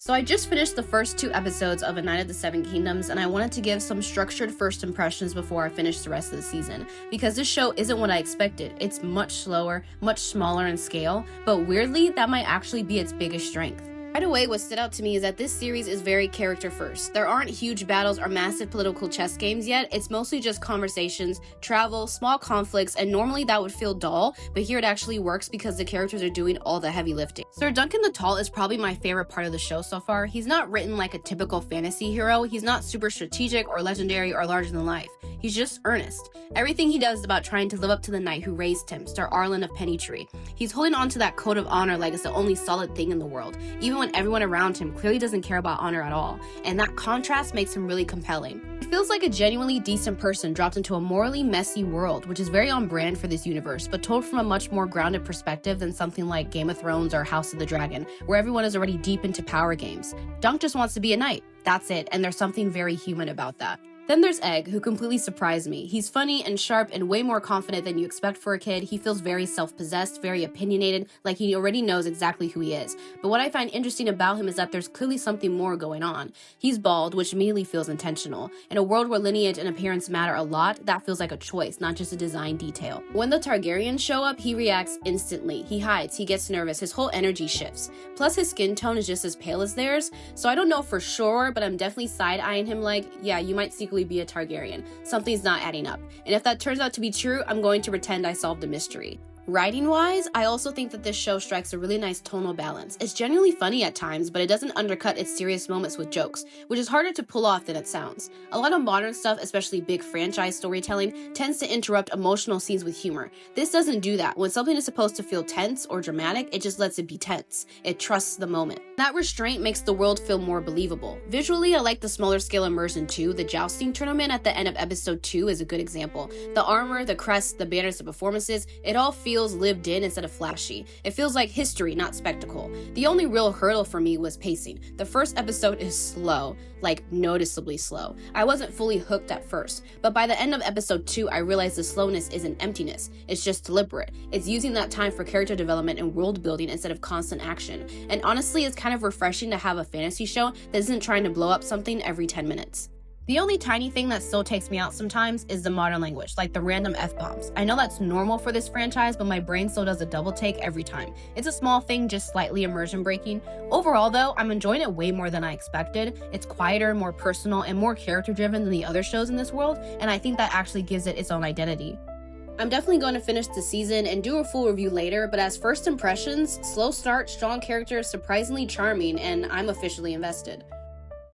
So I just finished the first 2 episodes of A Night of the Seven Kingdoms, and I wanted to give some structured first impressions before I finish the rest of the season, because this show isn't what I expected. It's much slower, much smaller in scale, but weirdly, that might actually be its biggest strength. Right away, what stood out to me is that this series is very character first. There aren't huge battles or massive political chess games yet. It's mostly just conversations, travel, small conflicts, and normally that would feel dull, but here it actually works because the characters are doing all the heavy lifting. Sir Duncan the Tall is probably my favorite part of the show so far. He's not written like a typical fantasy hero. He's not super strategic or legendary or larger than life. He's just earnest. Everything he does is about trying to live up to the knight who raised him, Sir Arlen of Pennytree. He's holding on to that code of honor like it's the only solid thing in the world, even when everyone around him clearly doesn't care about honor at all, and that contrast makes him really compelling. He feels like a genuinely decent person dropped into a morally messy world, which is very on brand for this universe, but told from a much more grounded perspective than something like Game of Thrones or House of the Dragon, where everyone is already deep into power games. Dunk just wants to be a knight. That's it, and there's something very human about that. Then there's Egg, who completely surprised me. He's funny and sharp and way more confident than you expect for a kid. He feels very self-possessed, very opinionated, like he already knows exactly who he is. But what I find interesting about him is that there's clearly something more going on. He's bald, which immediately feels intentional. In a world where lineage and appearance matter a lot, that feels like a choice, not just a design detail. When the Targaryens show up, he reacts instantly. He hides, he gets nervous, his whole energy shifts. Plus his skin tone is just as pale as theirs, so I don't know for sure, but I'm definitely side-eyeing him like, yeah, you might secretly be a Targaryen. Something's not adding up. And if that turns out to be true, I'm going to pretend I solved the mystery. Writing-wise, I also think that this show strikes a really nice tonal balance. It's genuinely funny at times, but it doesn't undercut its serious moments with jokes, which is harder to pull off than it sounds. A lot of modern stuff, especially big franchise storytelling, tends to interrupt emotional scenes with humor. This doesn't do that. When something is supposed to feel tense or dramatic, it just lets it be tense. It trusts the moment. That restraint makes the world feel more believable. Visually, I like the smaller scale immersion too. The jousting tournament at the end of episode 2 is a good example. The armor, the crest, the banners, the performances, it all feels lived in instead of flashy. It feels like history, not spectacle. The only real hurdle for me was pacing. The first episode is slow, like noticeably slow. I wasn't fully hooked at first, but by the end of episode 2, I realized the slowness isn't emptiness. It's just deliberate. It's using that time for character development and world building instead of constant action. And honestly, it's kind of refreshing to have a fantasy show that isn't trying to blow up something every 10 minutes. The only tiny thing that still takes me out sometimes is the modern language, like the random F-bombs. I know that's normal for this franchise, but my brain still does a double take every time. It's a small thing, just slightly immersion breaking. Overall though, I'm enjoying it way more than I expected. It's quieter, more personal, and more character driven than the other shows in this world, and I think that actually gives it its own identity. I'm definitely going to finish the season and do a full review later, but as first impressions, slow start, strong character, surprisingly charming, and I'm officially invested.